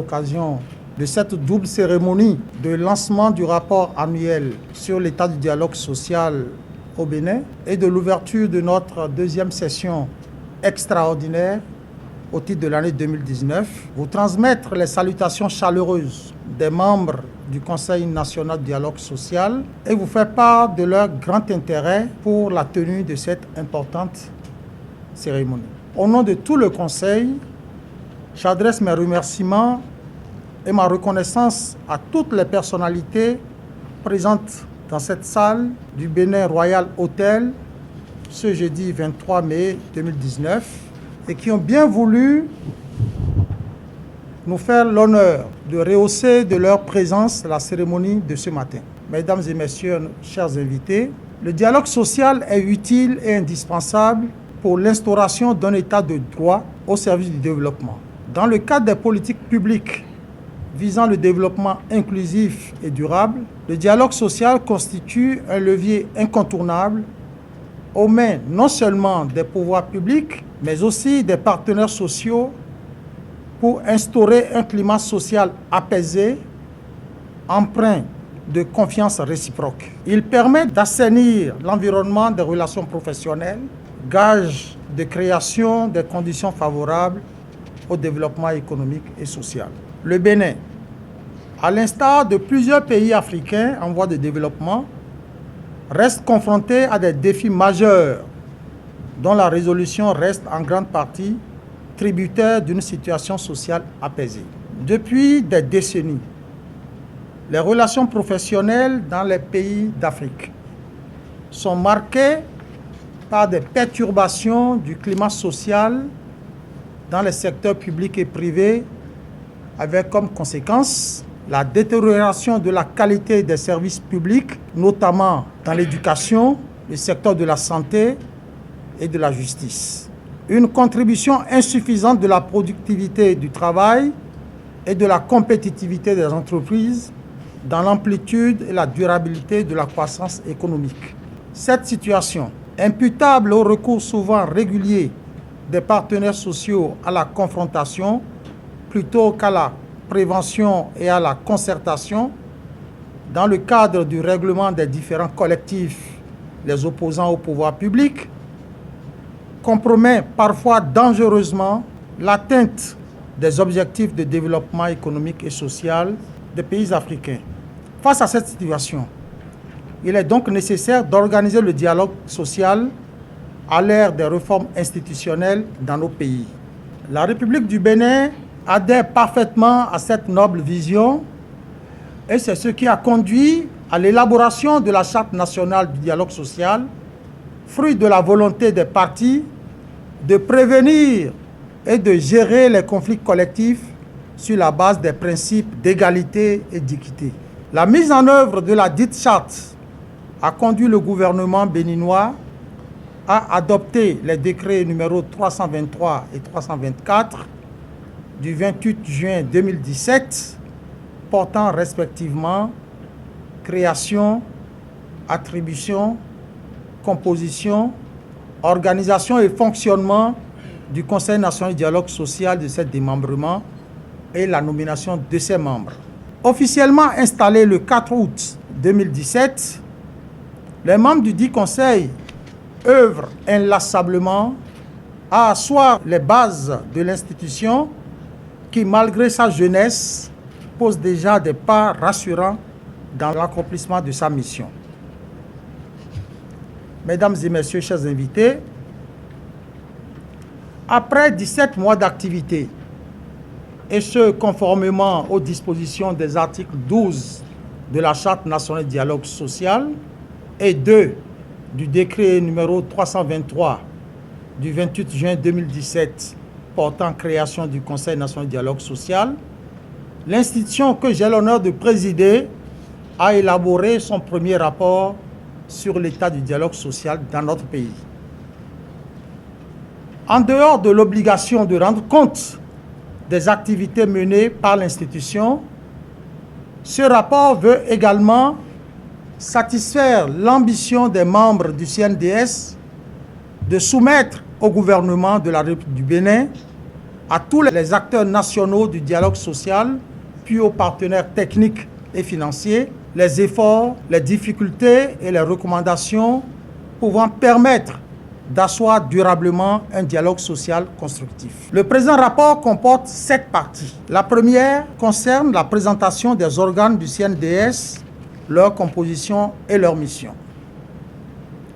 l'occasion de cette double cérémonie de lancement du rapport annuel sur l'état du dialogue social au Bénin et de l'ouverture de notre deuxième session extraordinaire au titre de l'année 2019, vous transmettre les salutations chaleureuses des membres du Conseil national du dialogue social et vous faire part de leur grand intérêt pour la tenue de cette importante cérémonie. Au nom de tout le Conseil, j'adresse mes remerciements et ma reconnaissance à toutes les personnalités présentes dans cette salle du Bénin Royal Hotel ce jeudi 23 mai 2019 et qui ont bien voulu nous faire l'honneur de rehausser de leur présence la cérémonie de ce matin. Mesdames et messieurs, chers invités, le dialogue social est utile et indispensable pour l'instauration d'un état de droit au service du développement. Dans le cadre des politiques publiques visant le développement inclusif et durable, le dialogue social constitue un levier incontournable aux mains non seulement des pouvoirs publics, mais aussi des partenaires sociaux pour instaurer un climat social apaisé, empreint de confiance réciproque. Il permet d'assainir l'environnement des relations professionnelles, gage de création des conditions favorables au développement économique et social. Le Bénin, à l'instar de plusieurs pays africains en voie de développement, reste confronté à des défis majeurs dont la résolution reste en grande partie tributaire d'une situation sociale apaisée. Depuis des décennies, les relations professionnelles dans les pays d'Afrique sont marquées par des perturbations du climat social dans les secteurs publics et privés, avec comme conséquence la détérioration de la qualité des services publics, notamment dans l'éducation, le secteur de la santé et de la justice. Une contribution insuffisante de la productivité du travail et de la compétitivité des entreprises dans l'amplitude et la durabilité de la croissance économique. Cette situation, imputable au recours souvent régulier des partenaires sociaux à la confrontation plutôt qu'à la prévention et à la concertation, dans le cadre du règlement des différends collectifs les opposants au pouvoir public, compromet parfois dangereusement l'atteinte des objectifs de développement économique et social des pays africains. Face à cette situation, il est donc nécessaire d'organiser le dialogue social à l'ère des réformes institutionnelles dans nos pays. La République du Bénin adhère parfaitement à cette noble vision et c'est ce qui a conduit à l'élaboration de la Charte nationale du dialogue social, fruit de la volonté des parties de prévenir et de gérer les conflits collectifs sur la base des principes d'égalité et d'équité. La mise en œuvre de la dite charte a conduit le gouvernement béninois à adopter les décrets numéros 323 et 324 du 28 juin 2017 portant respectivement création, attribution, composition, organisation et fonctionnement du Conseil national du dialogue social de ses démembrements et la nomination de ses membres. Officiellement installés le 4 août 2017, les membres du dit Conseil œuvrent inlassablement à asseoir les bases de l'institution qui, malgré sa jeunesse, pose déjà des pas rassurants dans l'accomplissement de sa mission. Mesdames et messieurs, chers invités, après 17 mois d'activité, et ce conformément aux dispositions des articles 12 de la Charte nationale du dialogue social et 2 du décret numéro 323 du 28 juin 2017 portant création du Conseil national du dialogue social, l'institution que j'ai l'honneur de présider a élaboré son premier rapport sur l'état du dialogue social dans notre pays. En dehors de l'obligation de rendre compte des activités menées par l'institution, ce rapport veut également satisfaire l'ambition des membres du CNDS de soumettre au gouvernement de la République du Bénin à tous les acteurs nationaux du dialogue social, puis aux partenaires techniques et financiers, les efforts, les difficultés et les recommandations pouvant permettre d'asseoir durablement un dialogue social constructif. Le présent rapport comporte 7 parties. La première concerne la présentation des organes du CNDS, leur composition et leur mission.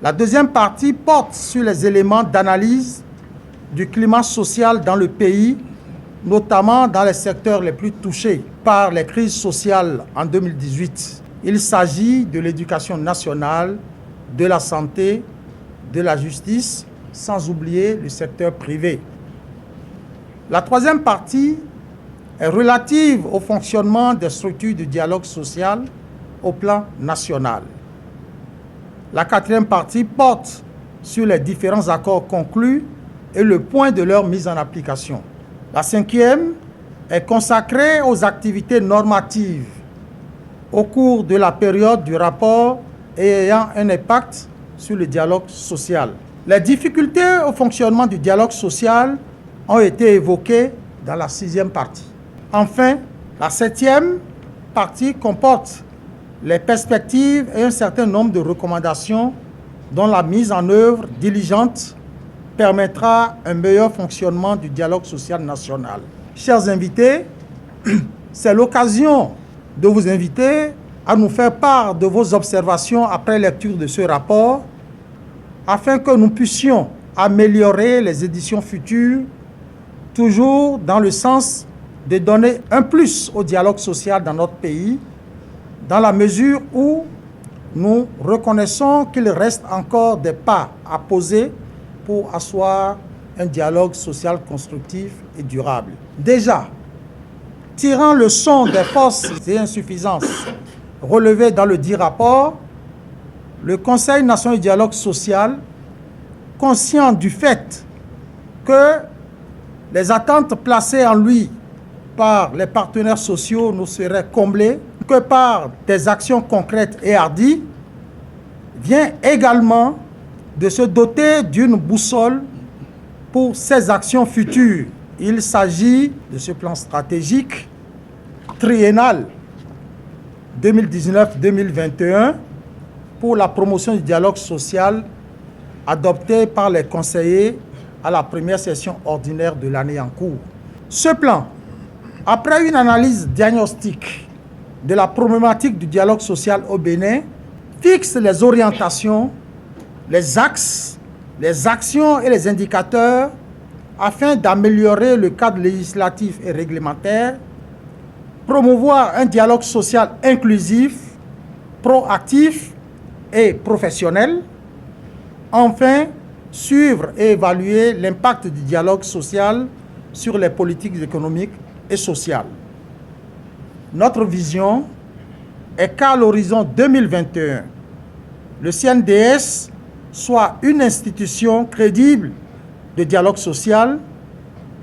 La deuxième partie porte sur les éléments d'analyse du climat social dans le pays, notamment dans les secteurs les plus touchés par les crises sociales en 2018. Il s'agit de l'éducation nationale, de la santé, de la justice, sans oublier le secteur privé. La troisième partie est relative au fonctionnement des structures de dialogue social au plan national. La quatrième partie porte sur les différents accords conclus et le point de leur mise en application. La cinquième est consacrée aux activités normatives au cours de la période du rapport et ayant un impact sur le dialogue social. Les difficultés au fonctionnement du dialogue social ont été évoquées dans la sixième partie. Enfin, la septième partie comporte les perspectives et un certain nombre de recommandations dont la mise en œuvre diligente permettra un meilleur fonctionnement du dialogue social national. Chers invités, c'est l'occasion de vous inviter à nous faire part de vos observations après lecture de ce rapport afin que nous puissions améliorer les éditions futures, toujours dans le sens de donner un plus au dialogue social dans notre pays, dans la mesure où nous reconnaissons qu'il reste encore des pas à poser pour asseoir un dialogue social constructif et durable. Déjà, tirant le son des forces et insuffisances relevées dans le dit rapport, le Conseil national du dialogue social, conscient du fait que les attentes placées en lui par les partenaires sociaux ne seraient comblées que par des actions concrètes et hardies, vient également de se doter d'une boussole pour ses actions futures. Il s'agit de ce plan stratégique triennal 2019-2021 pour la promotion du dialogue social adopté par les conseillers à la première session ordinaire de l'année en cours. Ce plan, après une analyse diagnostique de la problématique du dialogue social au Bénin, fixe les orientations, les axes, les actions et les indicateurs afin d'améliorer le cadre législatif et réglementaire, promouvoir un dialogue social inclusif, proactif et professionnel, enfin, suivre et évaluer l'impact du dialogue social sur les politiques économiques et sociales. Notre vision est qu'à l'horizon 2021, le CNDS soit une institution crédible de dialogue social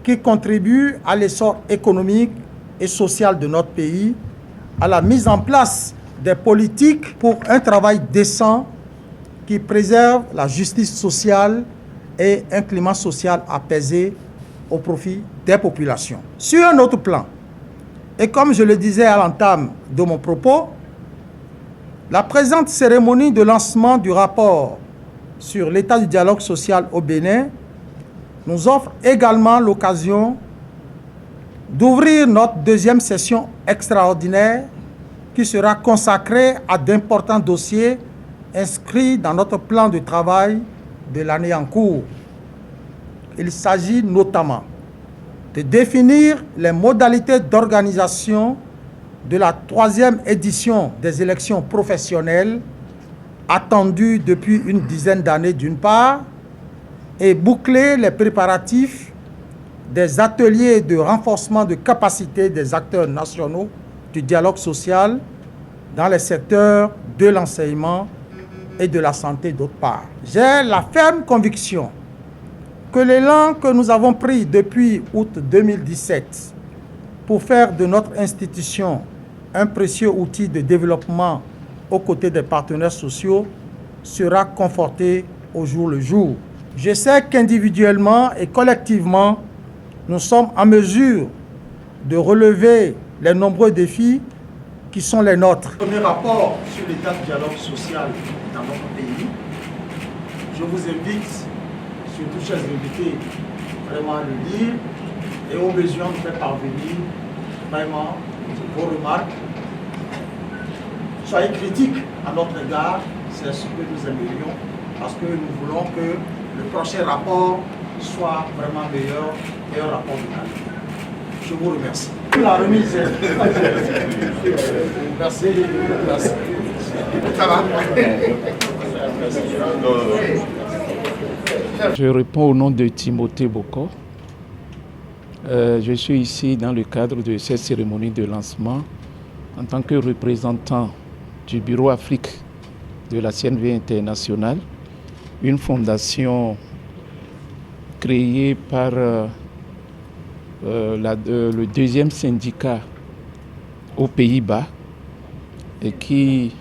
qui contribue à l'essor économique et social de notre pays, à la mise en place des politiques pour un travail décent qui préserve la justice sociale et un climat social apaisé au profit des populations. Sur un autre plan, et comme je le disais à l'entame de mon propos, la présente cérémonie de lancement du rapport sur l'état du dialogue social au Bénin nous offre également l'occasion d'ouvrir notre deuxième session extraordinaire qui sera consacrée à d'importants dossiers inscrits dans notre plan de travail de l'année en cours. Il s'agit notamment de définir les modalités d'organisation de la 3e édition des élections professionnelles attendues depuis une dizaine d'années d'une part, et boucler les préparatifs des ateliers de renforcement de capacité des acteurs nationaux du dialogue social dans les secteurs de l'enseignement et de la santé d'autre part. J'ai la ferme conviction que l'élan que nous avons pris depuis août 2017 pour faire de notre institution un précieux outil de développement aux côtés des partenaires sociaux sera conforté au jour le jour. Je sais qu'individuellement et collectivement, nous sommes en mesure de relever les nombreux défis qui sont les nôtres. Premier rapport sur l'état du dialogue social dans notre pays. Je vous invite, surtout chers invités, vraiment à le lire et au besoin de faire parvenir vraiment vos remarques. Soyez critiques à notre égard, c'est ce que nous aimerions, parce que nous voulons que le prochain rapport soit vraiment meilleur et un rapport de qualité. Je vous remercie. La remise. Merci. Merci. Ça va? Je réponds au nom de Timothée Boko. Je suis ici dans le cadre de cette cérémonie de lancement en tant que représentant du Bureau Afrique de la CNV Internationale, une fondation créée par le deuxième syndicat aux Pays-Bas et qui,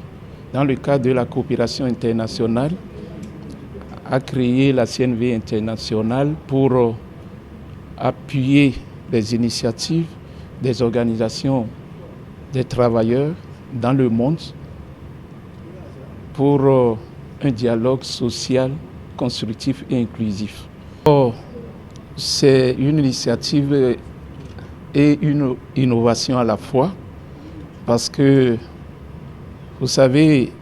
dans le cadre de la coopération internationale, a créé la CNV Internationale pour appuyer les initiatives des organisations des travailleurs dans le monde pour un dialogue social constructif et inclusif. C'est une initiative et une innovation à la fois parce que, vous savez,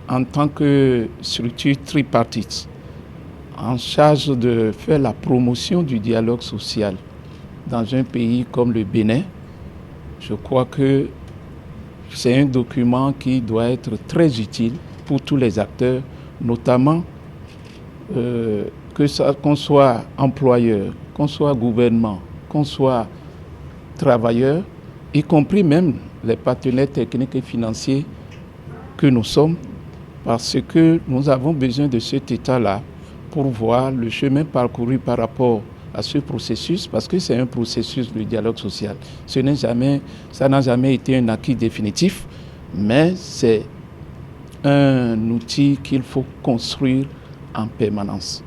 en tant que structure tripartite, en charge de faire la promotion du dialogue social dans un pays comme le Bénin, je crois que c'est un document qui doit être très utile pour tous les acteurs, notamment qu'on soit employeur, qu'on soit gouvernement, qu'on soit travailleur, y compris même les partenaires techniques et financiers que nous sommes, parce que nous avons besoin de cet état-là pour voir le chemin parcouru par rapport à ce processus, parce que c'est un processus de dialogue social. Ça n'a jamais été un acquis définitif, mais c'est un outil qu'il faut construire en permanence.